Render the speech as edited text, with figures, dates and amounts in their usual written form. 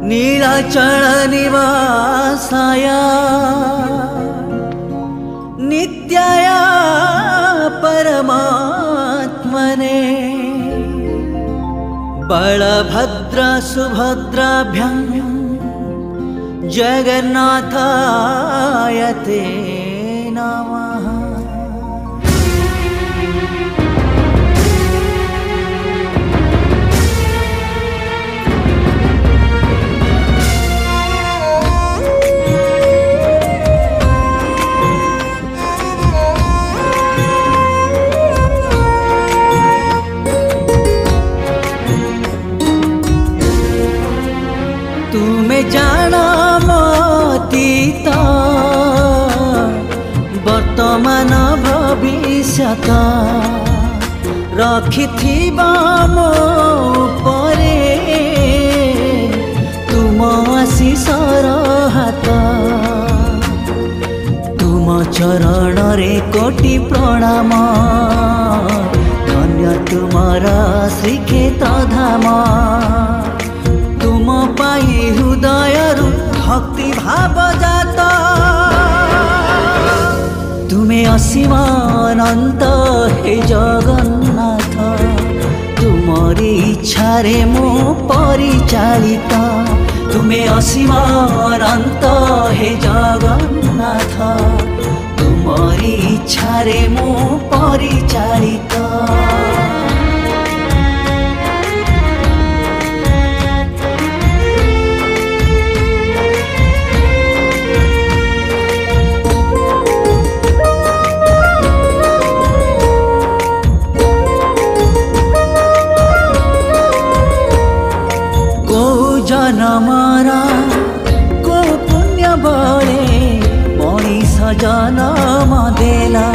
नीलाचल निवासाय नित्याय परमात्मने बलभद्र सुभद्राभ्यां जगन्नाथाय ते नमः। तुमे जाना मतीत वर्तमान भविष्यत रखिथिबा मो परे तुम आशीषर हाथ। तुम चरण रे कोटि प्रणाम धन्य तुमर श्रीक्षेत्र धाम। तुम पाई हृदय भक्ति भाव जात तुमे असीम अनंत हे जगन्नाथ। तुमरी इच्छा रे मो परिचालित तुमे असीम अनंत हे जगन्नाथ। तुमरी इच्छा रे मो परिचालित। जनमरा को पुण्य बले मनीष जनम देला।